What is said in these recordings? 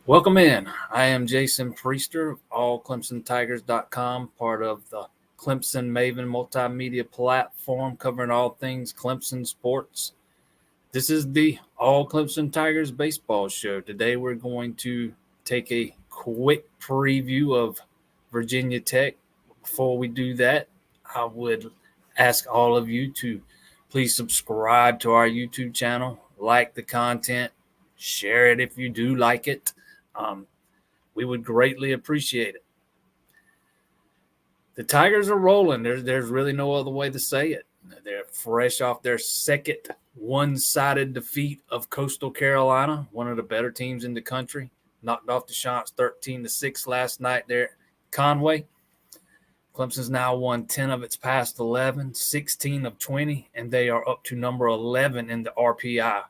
Welcome in. I am Jason Priester of allclemsontigers.com, part of the Clemson Maven multimedia platform covering all things Clemson sports. This is the All Clemson Tigers baseball show. Today we're going to take a quick preview of Virginia Tech. Before we do that, I would ask all of you to please subscribe to our YouTube channel, like the content, share it if you do like it. We would greatly appreciate it. The Tigers are rolling. There's really no other way to say it. They're fresh off their second one-sided defeat of Coastal Carolina, one of the better teams in the country. Knocked off the Chants 13-6 last night there at Conway. Clemson's now won 10 of its past 11, 16 of 20, and they are up to number 11 in the RPI.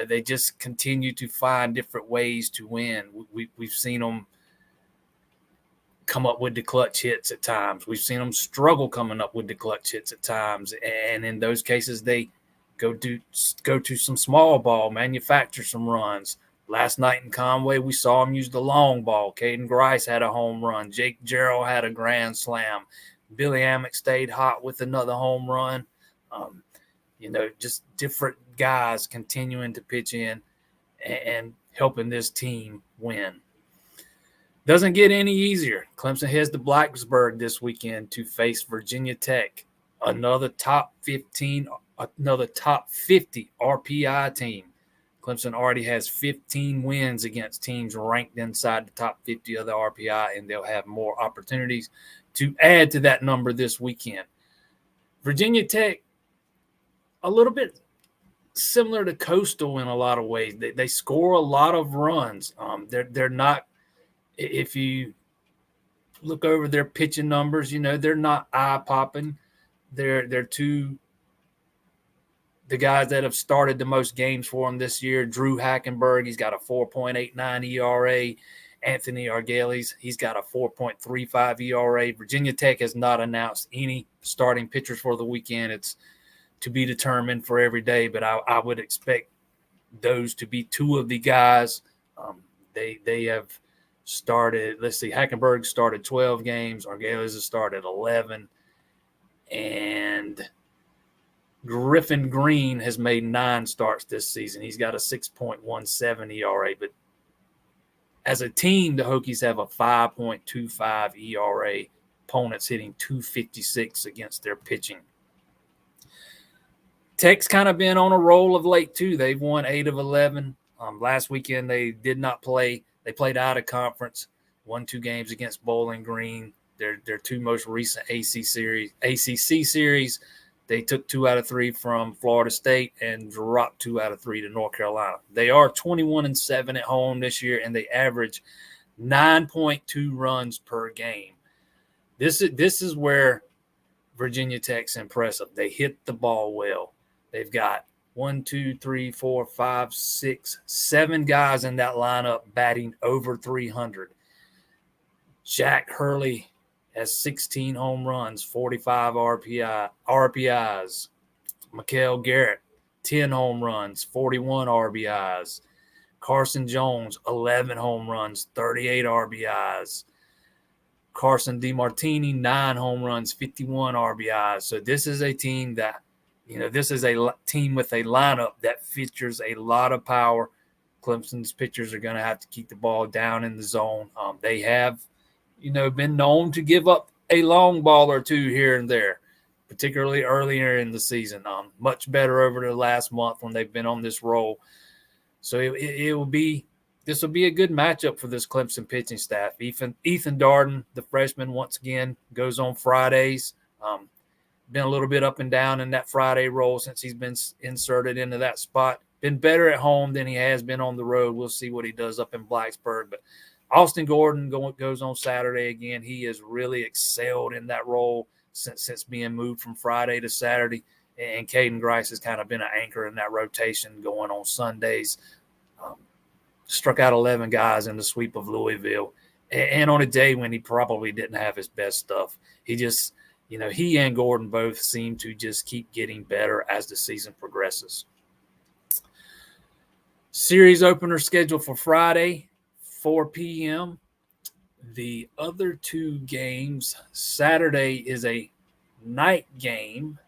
They just continue to find different ways to win. We've seen them come up with the clutch hits at times. We've seen them struggle coming up with the clutch hits at times. And in those cases, they go to some small ball, manufacture some runs. Last night in Conway, we saw them use the long ball. Caden Grice had a home run. Jake Jarrell had a grand slam. Billy Amick stayed hot with another home run. Just different guys continuing to pitch in and helping this team win. Doesn't get any easier. Clemson heads to Blacksburg this weekend to face Virginia Tech, another top 50 RPI team. Clemson already has 15 wins against teams ranked inside the top 50 of the RPI, and they'll have more opportunities to add to that number this weekend. Virginia Tech, a little bit similar to Coastal in a lot of ways. They score a lot of runs. They're not. If you look over their pitching numbers, they're not eye-popping. They're the guys that have started the most games for them this year. Drew Hackenberg, he's got a 4.89 ERA. Anthony Argelis, he's got a 4.35 ERA. Virginia Tech has not announced any starting pitchers for the weekend. It's to be determined for every day, but I would expect those to be two of the guys. They have started, Hackenberg started 12 games. Argelis has started 11. And Griffin Green has made 9 starts this season. He's got a 6.17 ERA. But as a team, the Hokies have a 5.25 ERA. Opponents hitting .256 against their pitching. Tech's kind of been on a roll of late, too. They've won 8 of 11. Last weekend, they did not play. They played out of conference, won 2 games against Bowling Green. Their 2 most recent ACC series, they took 2 out of 3 from Florida State and dropped 2 out of 3 to North Carolina. They are 21-7 at home this year, and they average 9.2 runs per game. This is where Virginia Tech's impressive. They hit the ball well. They've got 1, 2, 3, 4, 5, 6, 7 guys in that lineup batting over 300. Jack Hurley has 16 home runs, 45 RBIs. Mikael Garrett, 10 home runs, 41 RBIs. Carson Jones, 11 home runs, 38 RBIs. Carson DeMartini, 9 home runs, 51 RBIs. So this is a team that, this is a team with a lineup that features a lot of power. Clemson's pitchers are going to have to keep the ball down in the zone. They have, been known to give up a long ball or two here and there, particularly earlier in the season. Much better over the last month when they've been on this roll. So this will be a good matchup for this Clemson pitching staff. Ethan Darden, the freshman, once again goes on Fridays. Been a little bit up and down in that Friday role since he's been inserted into that spot. Been better at home than he has been on the road. We'll see what he does up in Blacksburg. But Austin Gordon goes on Saturday again. He has really excelled in that role since being moved from Friday to Saturday. And Caden Grice has kind of been an anchor in that rotation going on Sundays. Struck out 11 guys in the sweep of Louisville. And on a day when he probably didn't have his best stuff. He just – he and Gordon both seem to just keep getting better as the season progresses. Series opener scheduled for Friday, 4 p.m. The other two games, Saturday is a night game.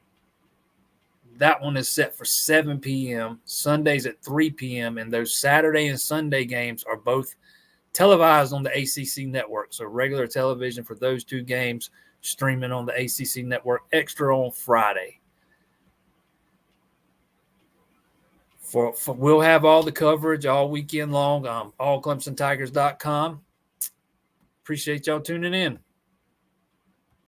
That one is set for 7 p.m. Sunday's at 3 p.m. And those Saturday and Sunday games are both televised on the ACC network. So regular television for those two games, streaming on the ACC network, extra on Friday. We'll have all the coverage all weekend long. Allclemsontigers.com. Appreciate y'all tuning in.